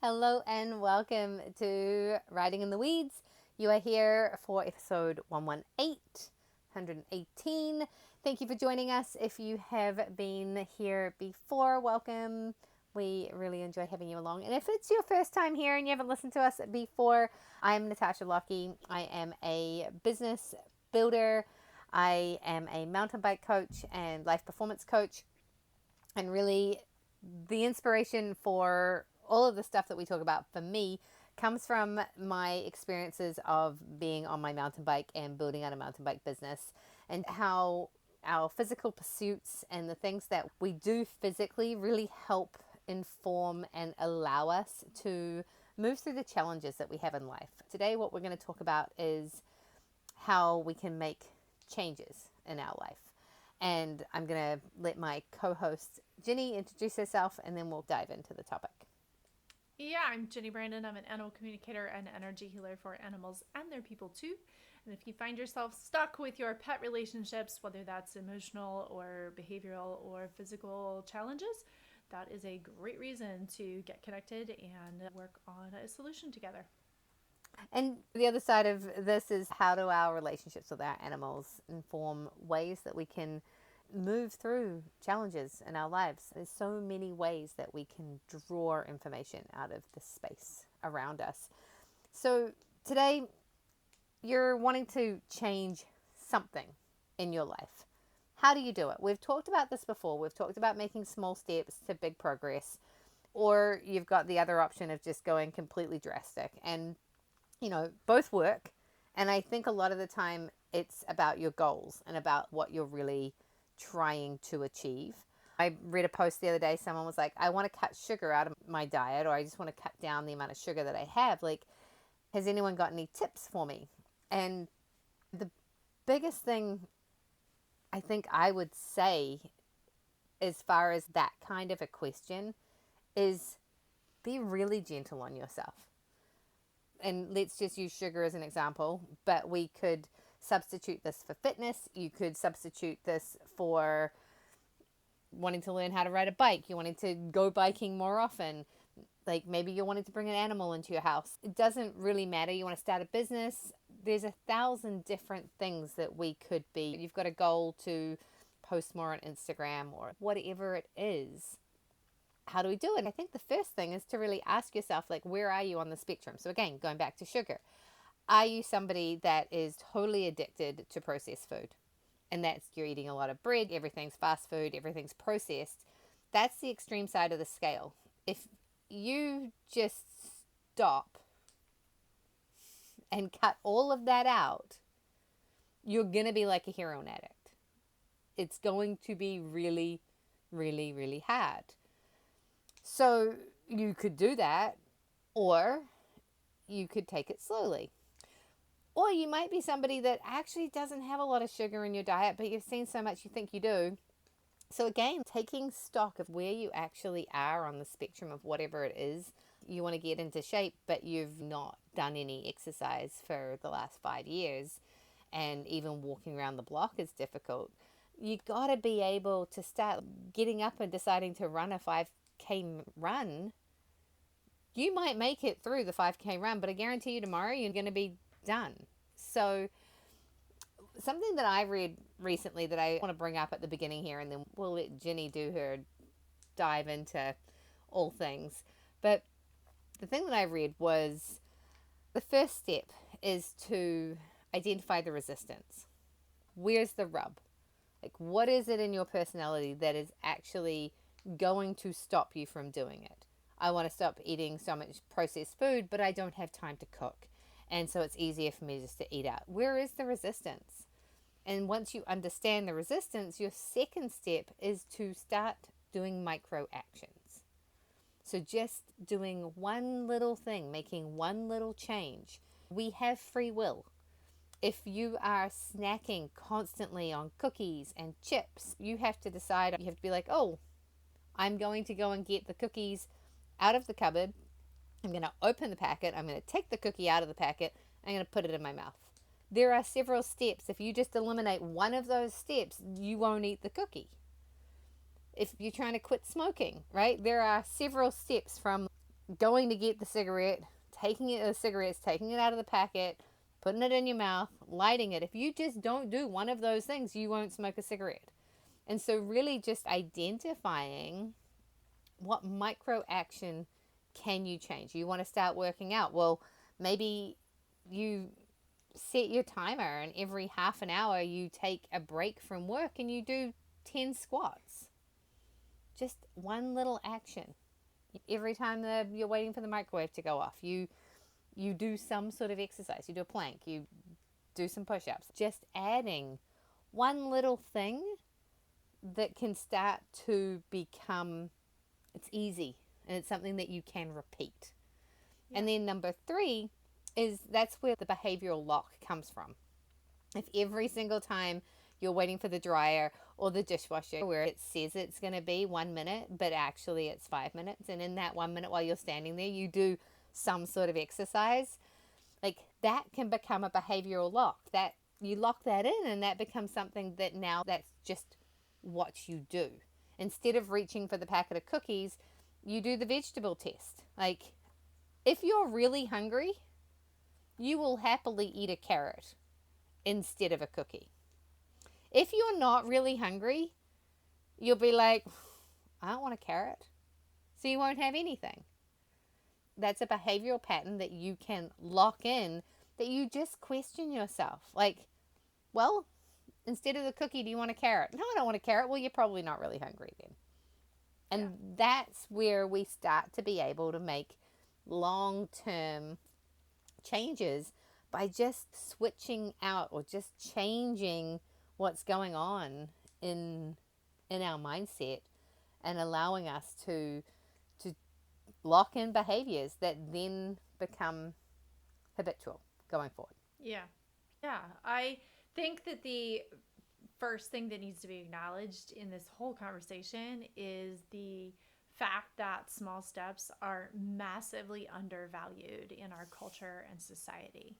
Hello and welcome to Riding in the Weeds. You are here for episode 118. Thank you for joining us. If you have been here before, welcome. We really enjoy having you along. And if it's your first time here and you haven't listened to us before, I'm Natasha Lockie. I am a business builder. I am a mountain bike coach and life performance coach. And really, the inspiration for all of the stuff that we talk about for me comes from my experiences of being on my mountain bike and building out a mountain bike business, and how our physical pursuits and the things that we do physically really help inform and allow us to move through the challenges that we have in life. Today, what we're going to talk about is how we can make changes in our life. And I'm going to let my co-host Ginny introduce herself, and then we'll dive into the topic. Yeah, I'm Ginny Brandon. I'm an animal communicator and energy healer for animals and their people too. And if you find yourself stuck with your pet relationships, whether that's emotional or behavioral or physical challenges, that is a great reason to get connected and work on a solution together. And the other side of this is, how do our relationships with our animals inform ways that we can move through challenges in our lives? There's so many ways that we can draw information out of the space around us. So today, you're wanting to change something in your life. How do you do it? We've talked about this before. We've talked about making small steps to big progress. Or you've got the other option of just going completely drastic. And both work. And I think a lot of the time it's about your goals and about what you're really trying to achieve. I read a post the other day. Someone was like, I want to cut sugar out of my diet, or I just want to cut down the amount of sugar that I have. Like, has anyone got any tips for me? And the biggest thing I think I would say, as far as that kind of a question, is be really gentle on yourself. And let's just use sugar as an example, but we could substitute this for fitness. You could substitute this for wanting to learn how to ride a bike. You wanting to go biking more often. Like, maybe you're wanting to bring an animal into your house. It doesn't really matter. You want to start a business. There's 1,000 different things that we could be. You've got a goal to post more on Instagram or whatever it is. How do we do it? I think the first thing is to really ask yourself, like, where are you on the spectrum? So again, going back to sugar, are you somebody that is totally addicted to processed food? And that's, you're eating a lot of bread, everything's fast food, everything's processed. That's the extreme side of the scale. If you just stop and cut all of that out, you're going to be like a heroin addict. It's going to be really, really, really hard. So you could do that, or you could take it slowly. Or you might be somebody that actually doesn't have a lot of sugar in your diet, but you've seen so much you think you do. So again, taking stock of where you actually are on the spectrum of whatever it is. You want to get into shape, but you've not done any exercise for the last 5 years, and even walking around the block is difficult. You got to be able to start getting up and deciding to run a 5K run. You might make it through the 5K run, but I guarantee you tomorrow you're going to be done. So something that I read recently that I want to bring up at the beginning here, and then we'll let Ginny do her dive into all things. But the thing that I read was, the first step is to identify the resistance. Where's the rub? Like, what is it in your personality that is actually going to stop you from doing it? I want to stop eating so much processed food, but I don't have time to cook. And so it's easier for me just to eat out. Where is the resistance? And once you understand the resistance, your second step is to start doing micro actions. So just doing one little thing, making one little change. We have free will. If you are snacking constantly on cookies and chips, you have to decide, you have to be like, oh, I'm going to go and get the cookies out of the cupboard. I'm going to open the packet. I'm going to take the cookie out of the packet. I'm going to put it in my mouth. There are several steps. If you just eliminate one of those steps, you won't eat the cookie. If you're trying to quit smoking, right? There are several steps from going to get the cigarette, taking it, the cigarettes, taking it out of the packet, putting it in your mouth, lighting it. If you just don't do one of those things, you won't smoke a cigarette. And so, really, just identifying what micro action can you change. You want to start working out. Well, maybe you set your timer and every half an hour you take a break from work and you do 10 squats. Just one little action. Every time you're waiting for the microwave to go off, you do some sort of exercise. You do a plank, you do some push-ups. Just adding one little thing that can start to become, it's easy and it's something that you can repeat. Yeah. And then number 3 is that's where the behavioral lock comes from. If every single time you're waiting for the dryer or the dishwasher where it says it's going to be 1 minute, but actually it's 5 minutes, and in that 1 minute while you're standing there, you do some sort of exercise, like that can become a behavioral lock. That you lock that in and that becomes something that now that's just what you do. Instead of reaching for the packet of cookies, you do the vegetable test. Like, if you're really hungry, you will happily eat a carrot instead of a cookie. If you're not really hungry, you'll be like, I don't want a carrot. So you won't have anything. That's a behavioral pattern that you can lock in, that you just question yourself. Like, well, instead of the cookie, do you want a carrot? No, I don't want a carrot. Well, you're probably not really hungry then. And that's where we start to be able to make long-term changes by just switching out or just changing what's going on in our mindset and allowing us to lock in behaviors that then become habitual going forward. Yeah. Yeah. I think that the first thing that needs to be acknowledged in this whole conversation is the fact that small steps are massively undervalued in our culture and society.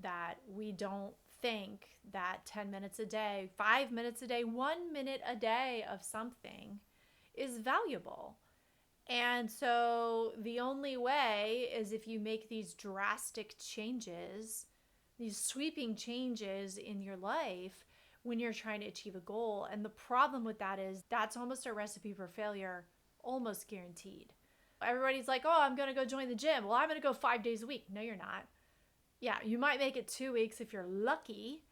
That we don't think that 10 minutes a day, 5 minutes a day, 1 minute a day of something is valuable. And so the only way is if you make these drastic changes, these sweeping changes in your life when you're trying to achieve a goal. And the problem with that is that's almost a recipe for failure, almost guaranteed. Everybody's like, oh, I'm going to go join the gym. Well, I'm going to go 5 days a week. No, you're not. Yeah, you might make it 2 weeks if you're lucky,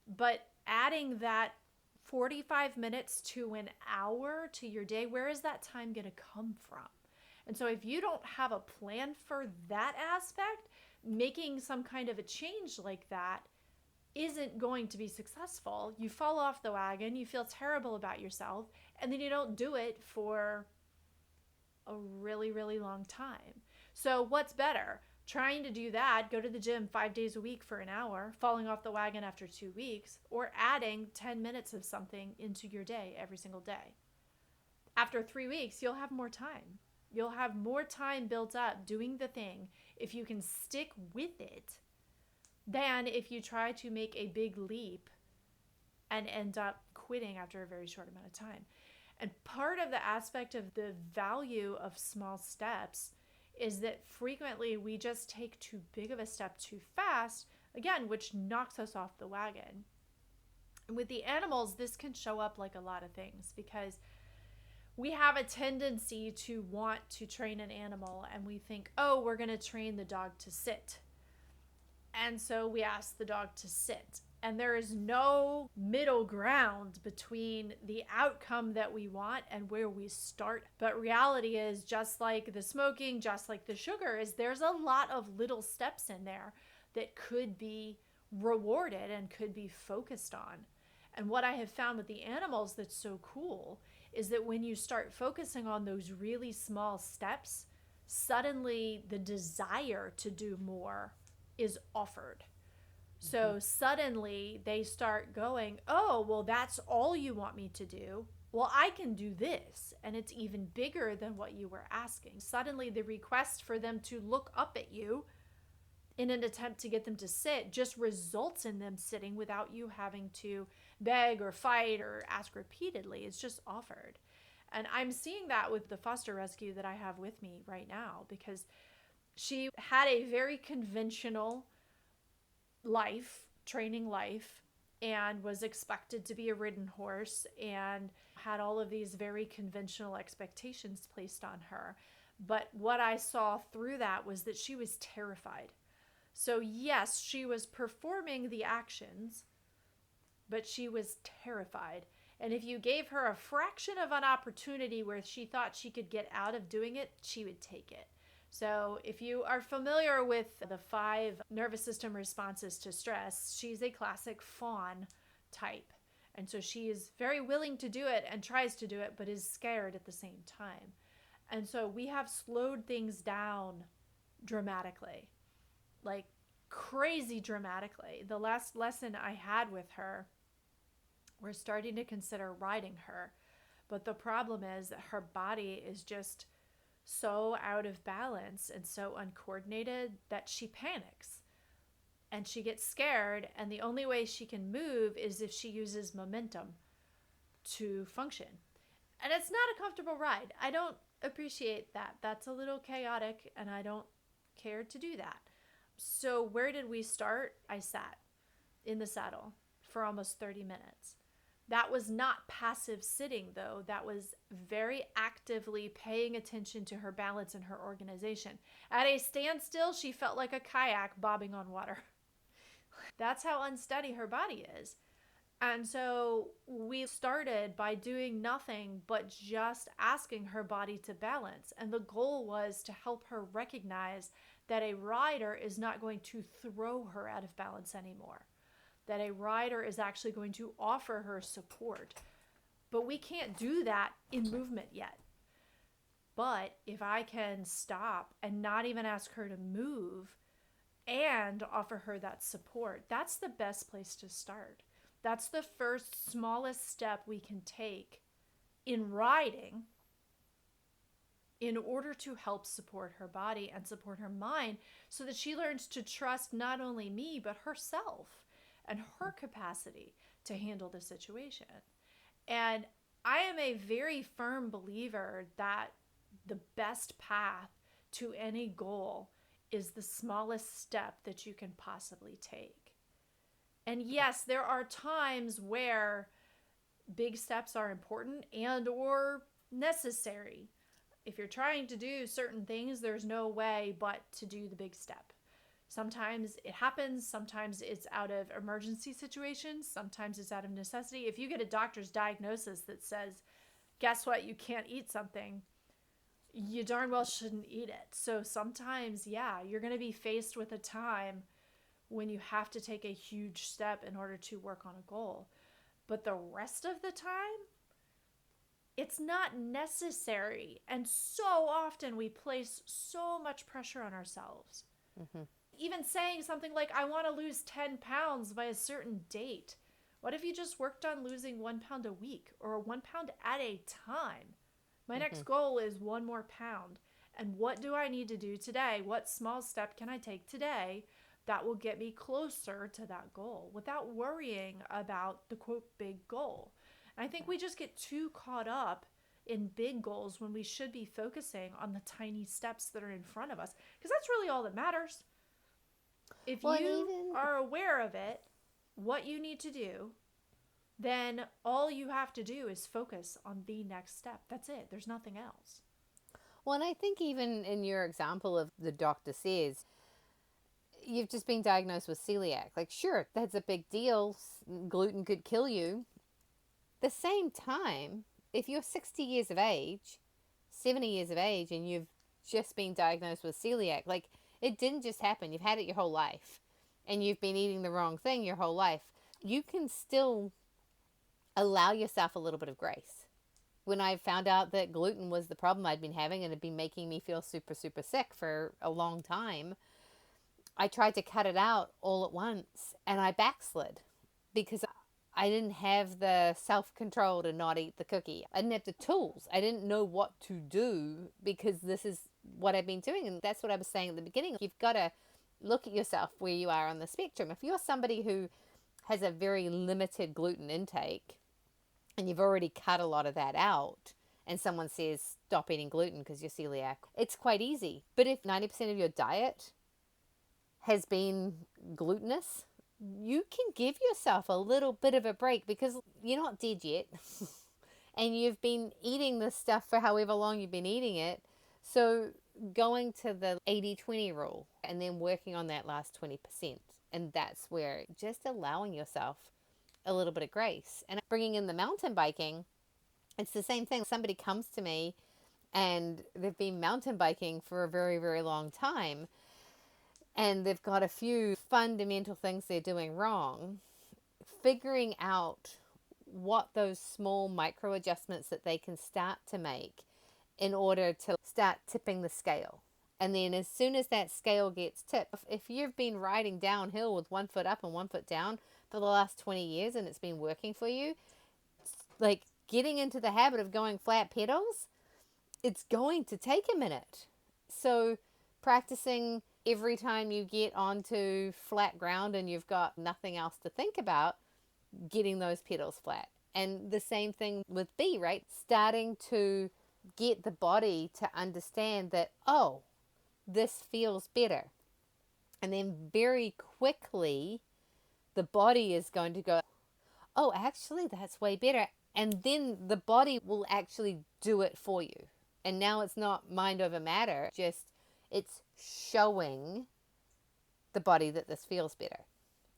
but adding that 45 minutes to an hour to your day, where is that time going to come from? And so if you don't have a plan for that aspect, making some kind of a change like that isn't going to be successful. You fall off the wagon, you feel terrible about yourself, and then you don't do it for a really, really long time. So what's better? Trying to do that, go to the gym 5 days a week for an hour, falling off the wagon after 2 weeks, or adding 10 minutes of something into your day every single day. After 3 weeks, you'll have more time. You'll have more time built up doing the thing if you can stick with it than if you try to make a big leap and end up quitting after a very short amount of time. And part of the aspect of the value of small steps is that frequently we just take too big of a step too fast, again, which knocks us off the wagon. And with the animals, this can show up like a lot of things because we have a tendency to want to train an animal and we think, oh, we're going to train the dog to sit. And so we ask the dog to sit. And there is no middle ground between the outcome that we want and where we start. But reality is, just like the smoking, just like the sugar, is there's a lot of little steps in there that could be rewarded and could be focused on. And what I have found with the animals that's so cool is that when you start focusing on those really small steps, suddenly the desire to do more is offered. So suddenly they start going, oh, well, that's all you want me to do. Well, I can do this. And it's even bigger than what you were asking. Suddenly the request for them to look up at you in an attempt to get them to sit just results in them sitting without you having to beg or fight or ask repeatedly. It's just offered. And I'm seeing that with the foster rescue that I have with me right now, because she had a very conventional life, training life, and was expected to be a ridden horse and had all of these very conventional expectations placed on her. But what I saw through that was that she was terrified. So, yes, she was performing the actions, but she was terrified. And if you gave her a fraction of an opportunity where she thought she could get out of doing it, she would take it. So, if you are familiar with the 5 nervous system responses to stress, she's a classic fawn type. And so she is very willing to do it and tries to do it, but is scared at the same time. And so we have slowed things down dramatically, like crazy dramatically. The last lesson I had with her, we're starting to consider riding her. But the problem is that her body is just so out of balance and so uncoordinated that she panics and she gets scared. And the only way she can move is if she uses momentum to function. And it's not a comfortable ride. I don't appreciate that. That's a little chaotic, and I don't care to do that. So, where did we start? I sat in the saddle for almost 30 minutes. That was not passive sitting, though. That was very actively paying attention to her balance and her organization. At a standstill, she felt like a kayak bobbing on water. That's how unsteady her body is. And so we started by doing nothing but just asking her body to balance. And the goal was to help her recognize that a rider is not going to throw her out of balance anymore, that a rider is actually going to offer her support. But we can't do that in movement yet. But if I can stop and not even ask her to move and offer her that support, that's the best place to start. That's the first smallest step we can take in riding in order to help support her body and support her mind, so that she learns to trust not only me, but herself and her capacity to handle the situation. And I am a very firm believer that the best path to any goal is the smallest step that you can possibly take. And yes, there are times where big steps are important and or necessary. If you're trying to do certain things, there's no way but to do the big step. Sometimes it happens, sometimes it's out of emergency situations, sometimes it's out of necessity. If you get a doctor's diagnosis that says, guess what, you can't eat something, you darn well shouldn't eat it. So sometimes, yeah, you're going to be faced with a time when you have to take a huge step in order to work on a goal. But the rest of the time, it's not necessary. And so often we place so much pressure on ourselves. Mm-hmm. Even saying something like, I want to lose 10 pounds by a certain date. What if you just worked on losing 1 pound a week or 1 pound at a time? My next goal is 1 more pound. And what do I need to do today? What small step can I take today that will get me closer to that goal without worrying about the quote big goal? And I think we just get too caught up in big goals when we should be focusing on the tiny steps that are in front of us, because that's really all that matters. If you are aware of it, what you need to do, then all you have to do is focus on the next step. That's it. There's nothing else. Well, and I think even in your example of the doctor says, you've just been diagnosed with celiac. Like, sure, that's a big deal. Gluten could kill you. The same time, if you're 60 years of age, 70 years of age, and you've just been diagnosed with celiac, like, it didn't just happen. You've had it your whole life, and you've been eating the wrong thing your whole life. You can still allow yourself a little bit of grace. When I found out that gluten was the problem I'd been having and had been making me feel super, super sick for a long time, I tried to cut it out all at once, and I backslid because I didn't have the self-control to not eat the cookie. I didn't have the tools. I didn't know what to do because this is what I've been doing. And that's what I was saying at the beginning. You've got to look at yourself where you are on the spectrum. If you're somebody who has a very limited gluten intake and you've already cut a lot of that out, and someone says stop eating gluten because you're celiac, it's quite easy. But if 90% of your diet has been glutinous, you can give yourself a little bit of a break because you're not dead yet. And you've been eating this stuff for however long you've been eating it. So going to the 80-20 rule and then working on that last 20%. And that's where just allowing yourself a little bit of grace. And bringing in the mountain biking, it's the same thing. Somebody comes to me and they've been mountain biking for a very, very long time, and they've got a few fundamental things they're doing wrong. Figuring out what those small micro adjustments that they can start to make in order to start tipping the scale. And then as soon as that scale gets tipped, if you've been riding downhill with 1 foot up and 1 foot down for the last 20 years and it's been working for you, like getting into the habit of going flat pedals, it's going to take a minute. So practicing every time you get onto flat ground and you've got nothing else to think about, getting those pedals flat. And the same thing with B, right? Starting to get the body to understand that, oh, this feels better. And then very quickly, the body is going to go, oh, actually, that's way better. And then the body will actually do it for you. And now it's not mind over matter, just it's showing the body that this feels better.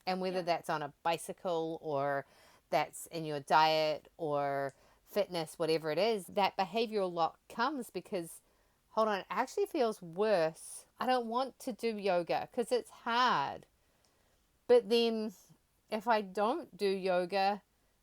And whether that's on a bicycle or that's in your diet or fitness, whatever it is, that behavioral lock comes because, hold on, it actually feels worse. I don't want to do yoga because it's hard. But then if I don't do yoga,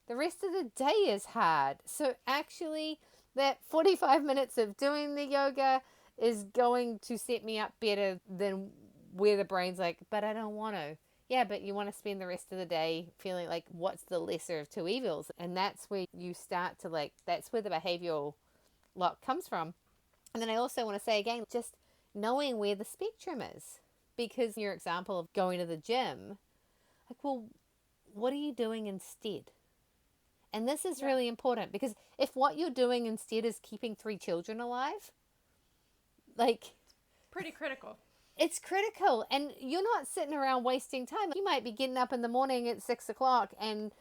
the rest of the day is hard. So actually, that 45 minutes of doing the yoga is going to set me up better than where the brain's like, but I don't want to. Yeah, but you want to spend the rest of the day feeling like, what's the lesser of two evils? And that's where you start to that's where the behavioral lock comes from. And then I also want to say again, just knowing where the spectrum is. Because your example of going to the gym, like, well, what are you doing instead? And this is really important because if what you're doing instead is keeping 3 children alive, like, pretty critical. it's critical. And you're not sitting around wasting time. You might be getting up in the morning at 6 o'clock and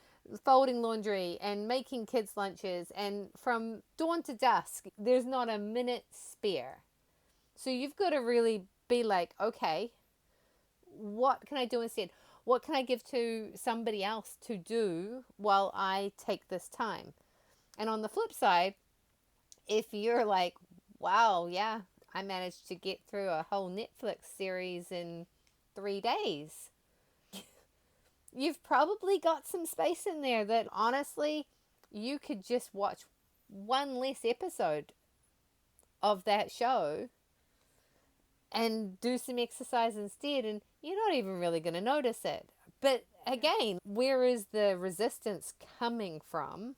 folding laundry and making kids' lunches. And from dawn to dusk, there's not a minute spare. So you've got to really be like, okay, what can I do instead? What can I give to somebody else to do while I take this time? And on the flip side, if you're like, wow, yeah, I managed to get through a whole Netflix series in 3 days, you've probably got some space in there that honestly, you could just watch one less episode of that show and do some exercise instead, and you're not even really going to notice it. But again, where is the resistance coming from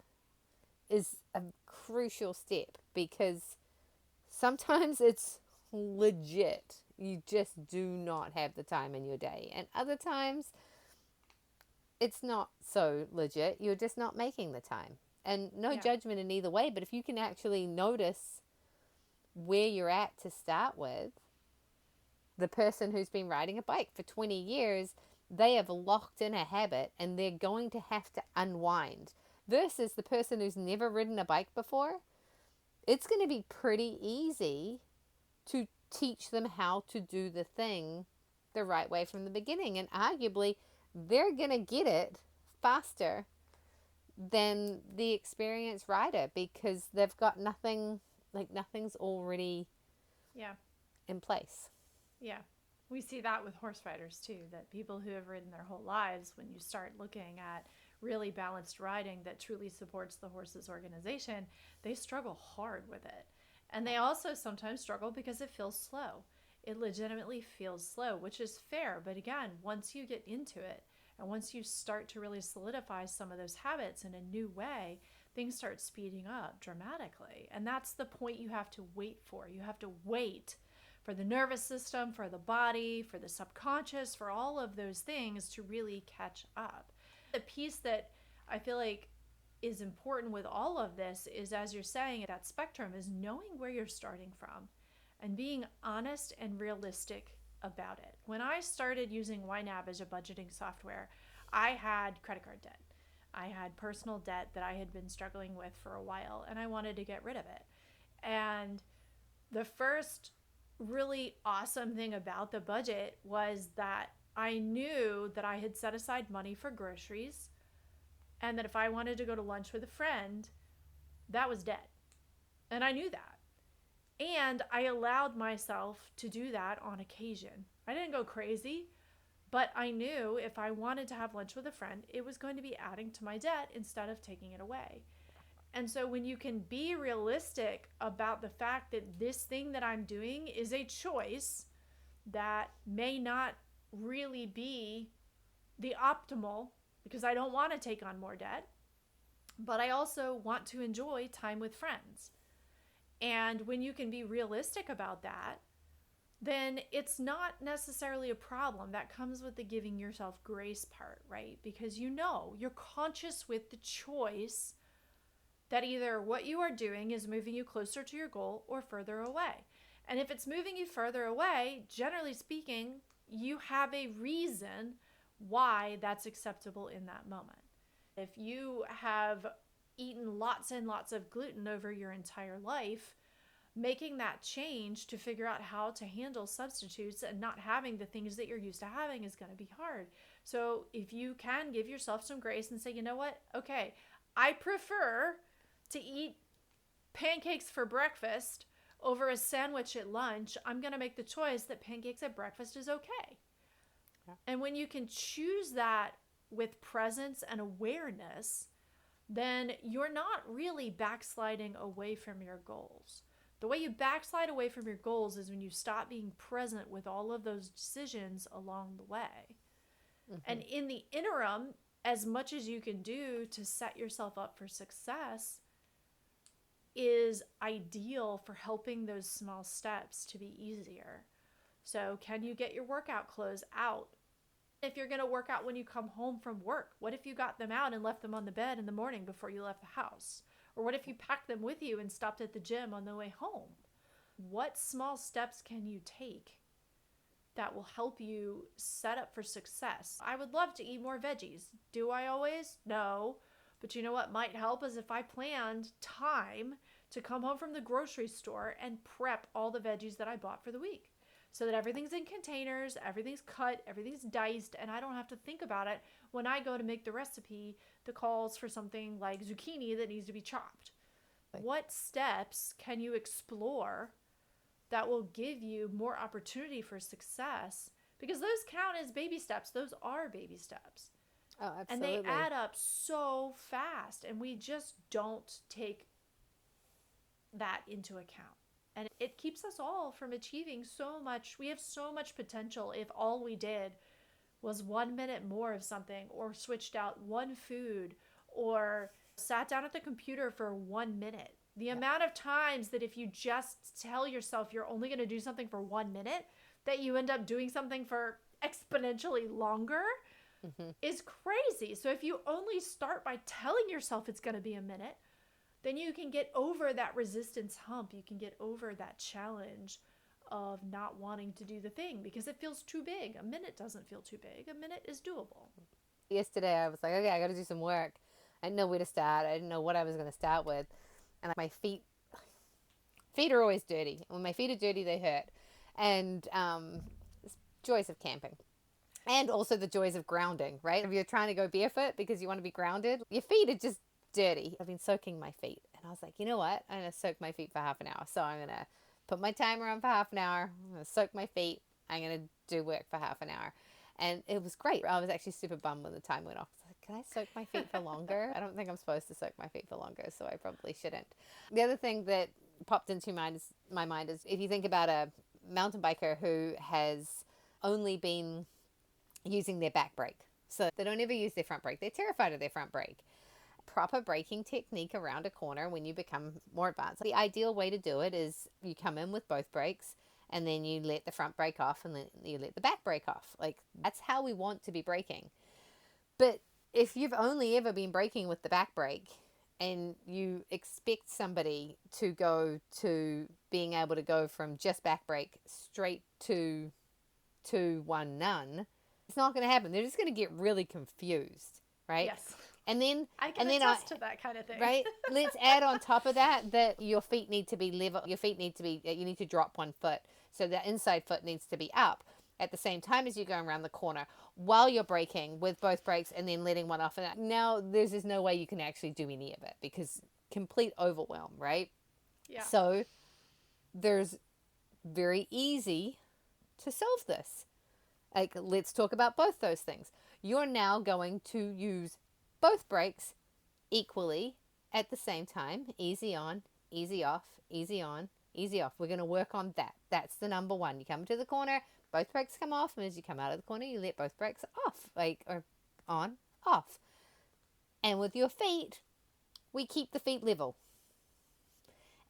is a crucial step, because sometimes it's legit. You just do not have the time in your day. And other times it's not so legit. You're just not making the time. And no judgment in either way, but if you can actually notice where you're at to start with, the person who's been riding a bike for 20 years, they have locked in a habit and they're going to have to unwind. Versus the person who's never ridden a bike before, it's going to be pretty easy to teach them how to do the thing the right way from the beginning. And arguably, they're going to get it faster than the experienced rider because they've got nothing, like nothing's already in place. Yeah. We see that with horse riders too, that people who have ridden their whole lives, when you start looking at really balanced riding that truly supports the horse's organization, they struggle hard with it. And they also sometimes struggle because it feels slow. It legitimately feels slow, which is fair. But again, once you get into it and once you start to really solidify some of those habits in a new way, things start speeding up dramatically. And that's the point you have to wait for. You have to wait for the nervous system, for the body, for the subconscious, for all of those things to really catch up. The piece that I feel like is important with all of this is, as you're saying, that spectrum is knowing where you're starting from and being honest and realistic about it. When I started using YNAB as a budgeting software, I had credit card debt. I had personal debt that I had been struggling with for a while, and I wanted to get rid of it. And the first really awesome thing about the budget was that I knew that I had set aside money for groceries, and that if I wanted to go to lunch with a friend, that was debt. And I knew that. And I allowed myself to do that on occasion. I didn't go crazy, but I knew if I wanted to have lunch with a friend, it was going to be adding to my debt instead of taking it away. And so when you can be realistic about the fact that this thing that I'm doing is a choice that may not really be the optimal, because I don't want to take on more debt, but I also want to enjoy time with friends. And when you can be realistic about that, then it's not necessarily a problem. That comes with the giving yourself grace part, right? Because you're conscious with the choice that either what you are doing is moving you closer to your goal or further away. And if it's moving you further away, generally speaking, you have a reason why that's acceptable in that moment. If you have eaten lots and lots of gluten over your entire life, making that change to figure out how to handle substitutes and not having the things that you're used to having is going to be hard. So if you can give yourself some grace and say, you know what? Okay, I prefer to eat pancakes for breakfast over a sandwich at lunch. I'm going to make the choice that pancakes at breakfast is okay. Yeah. And when you can choose that with presence and awareness, then you're not really backsliding away from your goals. The way you backslide away from your goals is when you stop being present with all of those decisions along the way. Mm-hmm. And in the interim, as much as you can do to set yourself up for success is ideal for helping those small steps to be easier. So can you get your workout clothes out? If you're going to work out when you come home from work, what if you got them out and left them on the bed in the morning before you left the house? Or what if you packed them with you and stopped at the gym on the way home? What small steps can you take that will help you set up for success? I would love to eat more veggies. Do I always? No. But you know what might help is if I planned time to come home from the grocery store and prep all the veggies that I bought for the week, so that everything's in containers, everything's cut, everything's diced, and I don't have to think about it when I go to make the recipe that calls for something like zucchini that needs to be chopped. What steps can you explore that will give you more opportunity for success? Because those count as baby steps. Those are baby steps. Oh, absolutely. And they add up so fast, and we just don't take that into account. And it keeps us all from achieving so much. We have so much potential if all we did was 1 minute more of something, or switched out one food, or sat down at the computer for 1 minute. The amount of times that if you just tell yourself you're only going to do something for 1 minute, that you end up doing something for exponentially longer is crazy. So if you only start by telling yourself it's going to be a minute, then you can get over that resistance hump. You can get over that challenge of not wanting to do the thing because it feels too big. A minute doesn't feel too big. A minute is doable. Yesterday I was like, okay, I got to do some work. I didn't know where to start. I didn't know what I was going to start with. And my feet are always dirty. When my feet are dirty, they hurt. And joys of camping. And also the joys of grounding, right? If you're trying to go barefoot because you want to be grounded, your feet are just dirty. I've been soaking my feet. And I was like, you know what? I'm going to soak my feet for half an hour. So I'm going to put my timer on for half an hour. I'm going to soak my feet. I'm going to do work for half an hour. And it was great. I was actually super bummed when the time went off. I was like, can I soak my feet for longer? I don't think I'm supposed to soak my feet for longer, so I probably shouldn't. The other thing that popped into my mind is if you think about a mountain biker who has only been using their back brake. So they don't ever use their front brake. They're terrified of their front brake. Proper braking technique around a corner when you become more advanced. The ideal way to do it is you come in with both brakes and then you let the front brake off and then you let the back brake off. Like that's how we want to be braking. But if you've only ever been braking with the back brake, and you expect somebody to go to being able to go from just back break straight to one none, it's not going to happen. They're just going to get really confused, right? Yes. And then I can I attest to that kind of thing. right. Let's add on top of that your feet need to be level. Your feet need to be. You need to drop one foot, so the inside foot needs to be up at the same time as you're going around the corner while you're braking with both brakes and then letting one off. And now there's just no way you can actually do any of it because complete overwhelm, right? Yeah. So there's very easy to solve this. Like, let's talk about both those things. You're now going to use both brakes equally at the same time. Easy on, easy off, easy on, easy off. We're going to work on that. That's the number one. You come to the corner, both brakes come off, and as you come out of the corner, you let both brakes off, or on, off. And with your feet, we keep the feet level.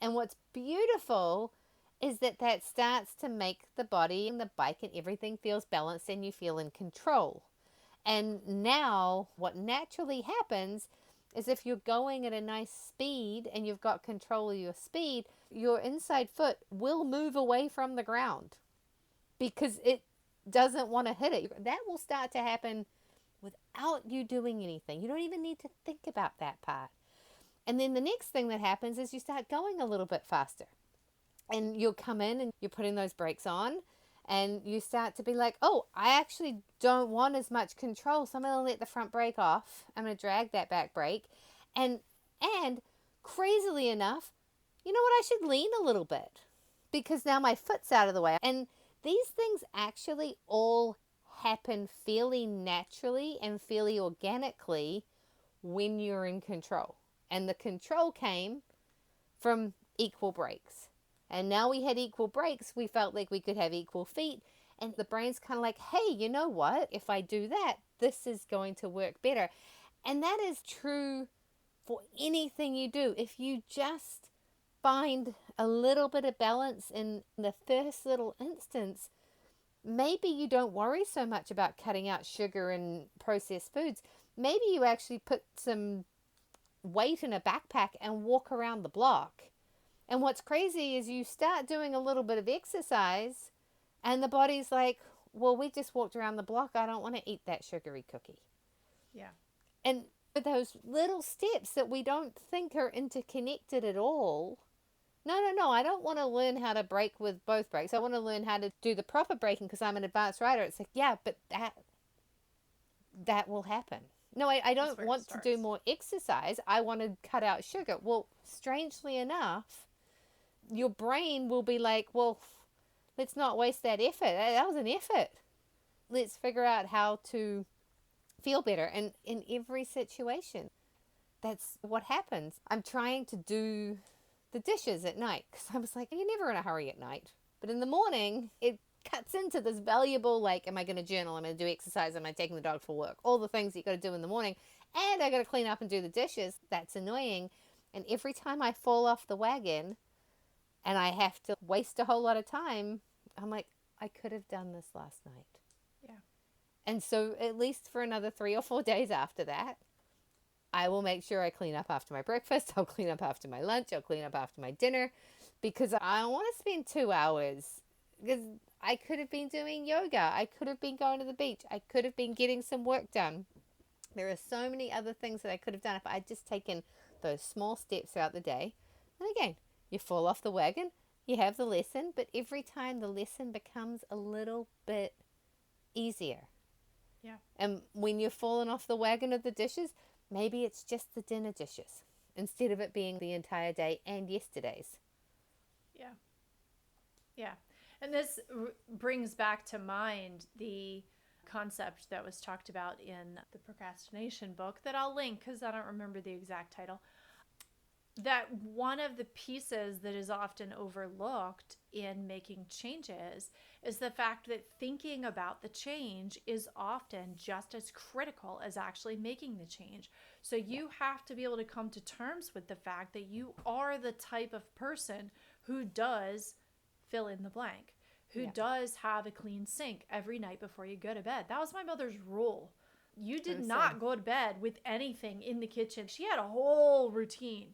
And what's beautiful is that starts to make the body and the bike and everything feels balanced and you feel in control. And now what naturally happens is if you're going at a nice speed and you've got control of your speed, your inside foot will move away from the ground because it doesn't want to hit it. That will start to happen without you doing anything. You don't even need to think about that part. And then the next thing that happens is you start going a little bit faster. And you'll come in and you're putting those brakes on and you start to be like, oh, I actually don't want as much control. So I'm going to let the front brake off. I'm going to drag that back brake. And crazily enough, you know what? I should lean a little bit because now my foot's out of the way. And these things actually all happen fairly naturally and fairly organically when you're in control. And the control came from equal brakes. And now we had equal brakes, we felt like we could have equal feet. And the brain's kind of like, hey, you know what? If I do that, this is going to work better. And that is true for anything you do. If you just find a little bit of balance in the first little instance, maybe you don't worry so much about cutting out sugar and processed foods. Maybe you actually put some weight in a backpack and walk around the block. And what's crazy is you start doing a little bit of exercise and the body's like, well, we just walked around the block. I don't want to eat that sugary cookie. Yeah. And those little steps that we don't think are interconnected at all. No. I don't want to learn how to brake with both brakes. I want to learn how to do the proper braking because I'm an advanced rider. It's like, yeah, but that will happen. No, I don't want to do more exercise. I want to cut out sugar. Well, strangely enough, your brain will be like, well, let's not waste that effort. That was an effort. Let's figure out how to feel better. And in every situation, that's what happens. I'm trying to do the dishes at night because I was like, you're never in a hurry at night. But in the morning, it cuts into this valuable, like, am I going to journal? Am I going to do exercise? Am I taking the dog for work? All the things that you got to do in the morning. And I got to clean up and do the dishes. That's annoying. And every time I fall off the wagon and I have to waste a whole lot of time, I'm like, I could have done this last night. Yeah. And so at least for another 3 or 4 days after that, I will make sure I clean up after my breakfast. I'll clean up after my lunch. I'll clean up after my dinner because I don't want to spend 2 hours because I could have been doing yoga. I could have been going to the beach. I could have been getting some work done. There are so many other things that I could have done if I had just taken those small steps throughout the day. And again, you fall off the wagon, you have the lesson, but every time the lesson becomes a little bit easier. Yeah. And when you're falling off the wagon of the dishes, maybe it's just the dinner dishes instead of it being the entire day and yesterday's. Yeah. Yeah. And this brings back to mind the concept that was talked about in the procrastination book that I'll link because I don't remember the exact title. That one of the pieces that is often overlooked in making changes is the fact that thinking about the change is often just as critical as actually making the change. So you have to be able to come to terms with the fact that you are the type of person who does fill in the blank, who does have a clean sink every night before you go to bed. That was my mother's rule. You did I'm not saying. go to bed with anything in the kitchen. She had a whole routine.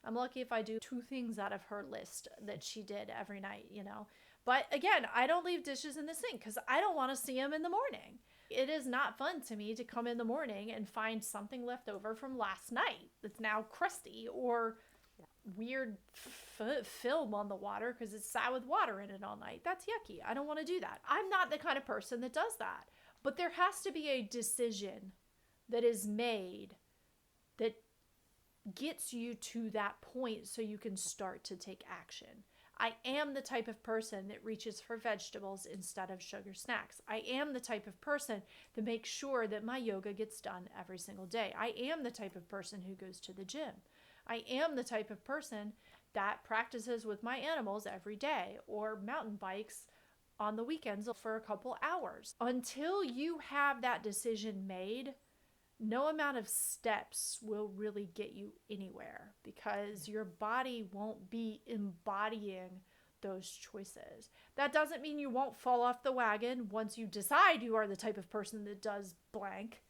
I'm lucky if I do 2 things out of her list that she did every night, you know. But again, I don't leave dishes in the sink because I don't want to see them in the morning. It is not fun to me to come in the morning and find something left over from last night that's now crusty, or weird film on the water because it's sat with water in it all night. That's yucky. I don't want to do that. I'm not the kind of person that does that. But there has to be a decision that is made that gets you to that point so you can start to take action. I am the type of person that reaches for vegetables instead of sugar snacks. I am the type of person that makes sure that my yoga gets done every single day. I am the type of person who goes to the gym. I am the type of person that practices with my animals every day or mountain bikes on the weekends for a couple hours. Until you have that decision made, no amount of steps will really get you anywhere because your body won't be embodying those choices. That doesn't mean you won't fall off the wagon once you decide you are the type of person that does blank,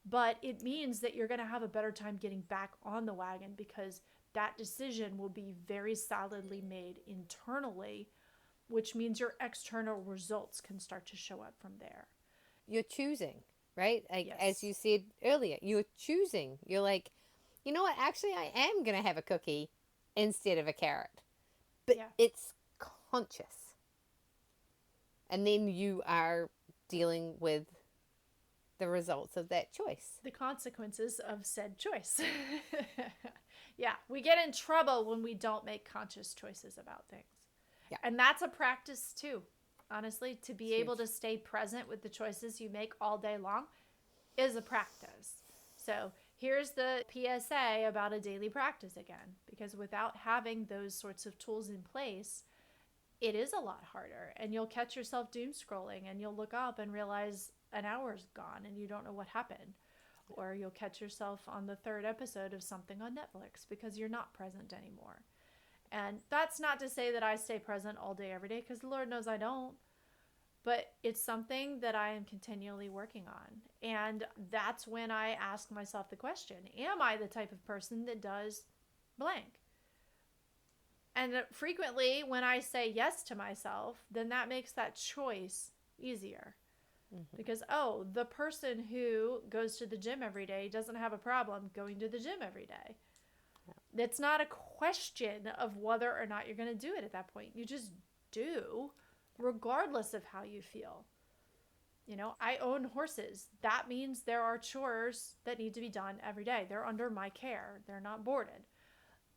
but it means that you're going to have a better time getting back on the wagon because that decision will be very solidly made internally, which means your external results can start to show up from there. You're choosing, right? Like as Yes. you said earlier, you're choosing. You're like, you know what? Actually, I am gonna have a cookie instead of a carrot, but Yeah. it's conscious, and then you are dealing with the results of that choice. The consequences of said choice. Yeah, we get in trouble when we don't make conscious choices about things. Yeah, And that's a practice too. Honestly, to it's be able huge. to stay present with the choices you make all day long is a practice. So, here's the PSA about a daily practice again, because without having those sorts of tools in place, it is a lot harder. And you'll catch yourself doom scrolling and you'll look up and realize an hour's gone and you don't know what happened. Or you'll catch yourself on the third episode of something on Netflix because you're not present anymore. And that's not to say that I stay present all day, every day, because the Lord knows I don't. But it's something that I am continually working on. And that's when I ask myself the question, am I the type of person that does blank? And frequently, when I say yes to myself, then that makes that choice easier. Mm-hmm. Because, oh, the person who goes to the gym every day doesn't have a problem going to the gym every day. Yeah. It's not a question of whether or not you're going to do it at that point. You just do, regardless of how you feel. You know, I own horses. That means there are chores that need to be done every day. They're under my care, they're not boarded.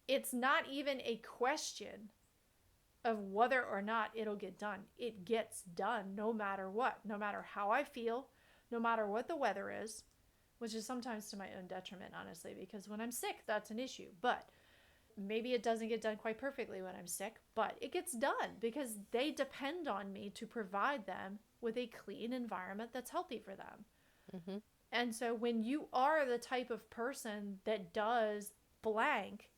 It's not even a question of whether or not it'll get done. It gets done no matter what, no matter how I feel, no matter what the weather is, which is sometimes to my own detriment, honestly, because when I'm sick, that's an issue. But maybe it doesn't get done quite perfectly when I'm sick, but it gets done because they depend on me to provide them with a clean environment that's healthy for them. Mm-hmm. And so when you are the type of person that does blank,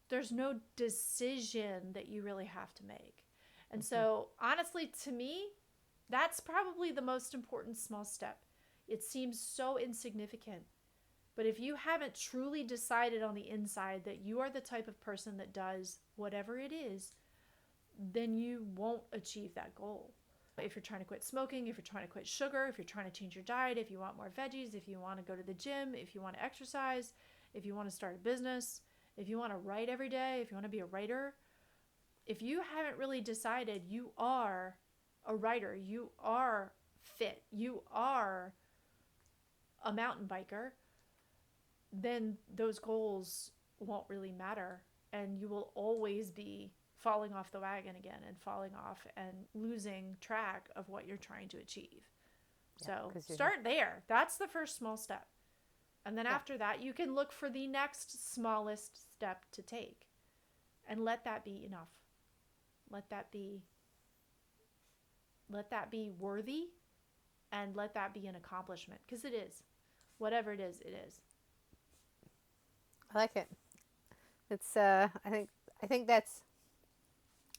there's no decision that you really have to make. And Mm-hmm. so, honestly, to me, that's probably the most important small step. It seems so insignificant. But if you haven't truly decided on the inside that you are the type of person that does whatever it is, then you won't achieve that goal. If you're trying to quit smoking, if you're trying to quit sugar, if you're trying to change your diet, if you want more veggies, if you want to go to the gym, if you want to exercise, if you want to start a business, if you want to write every day, if you want to be a writer, if you haven't really decided you are a writer, you are fit, you are a mountain biker, then those goals won't really matter. And you will always be falling off the wagon again and falling off and losing track of what you're trying to achieve. Yeah, So because start there. That's the first small step. And then yeah, after that, you can look for the next smallest step to take. And let that be enough. Let that be worthy, and let that be an accomplishment, because it is. Whatever it is, it is. I like it. It's I think that's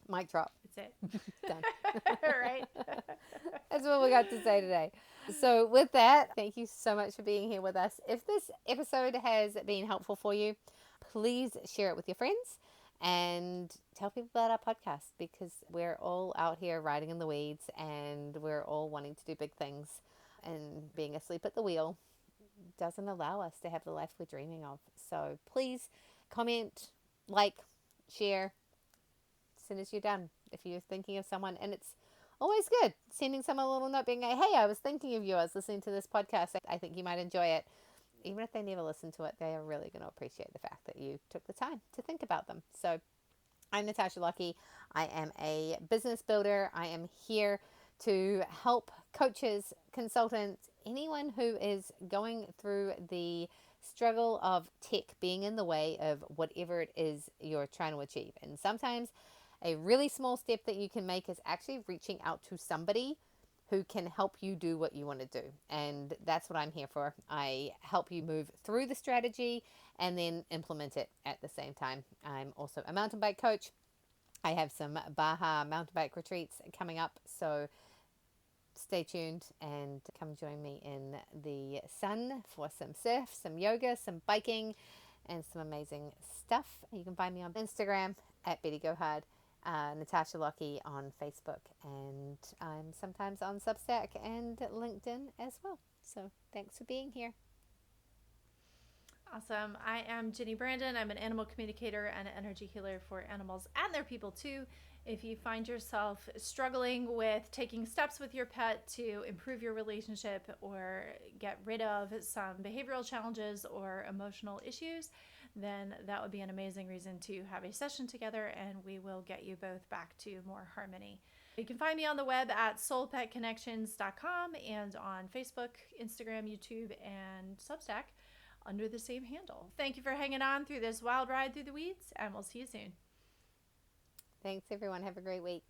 mic drop. It's it. Done. Right? That's what we got to say today. So, with that, thank you so much for being here with us. If this episode has been helpful for you, please share it with your friends and tell people about our podcast, because we're all out here riding in the weeds and we're all wanting to do big things. And being asleep at the wheel doesn't allow us to have the life we're dreaming of. So, please comment, like, share as soon as you're done. If you're thinking of someone, and it's always good sending someone a little note being like, hey, I was thinking of you. I was listening to this podcast. I think you might enjoy it. Even if they never listen to it, they are really going to appreciate the fact that you took the time to think about them. So I'm Natasha Lucky. I am a business builder. I am here to help coaches, consultants, anyone who is going through the struggle of tech being in the way of whatever it is you're trying to achieve. And sometimes a really small step that you can make is actually reaching out to somebody who can help you do what you want to do. And that's what I'm here for. I help you move through the strategy and then implement it at the same time. I'm also a mountain bike coach. I have some Baja mountain bike retreats coming up, so stay tuned and come join me in the sun for some surf, some yoga, some biking, and some amazing stuff. You can find me on Instagram at Betty Go Hard, Natasha Lockie on Facebook, and I'm sometimes on Substack and LinkedIn as well. So thanks for being here. Awesome. I am Ginny Brandon. I'm an animal communicator and an energy healer for animals and their people too. If you find yourself struggling with taking steps with your pet to improve your relationship or get rid of some behavioral challenges or emotional issues, then that would be an amazing reason to have a session together, and we will get you both back to more harmony. You can find me on the web at soulpetconnections.com and on Facebook, Instagram, YouTube, and Substack under the same handle. Thank you for hanging on through this wild ride through the weeds, and we'll see you soon. Thanks, everyone. Have a great week.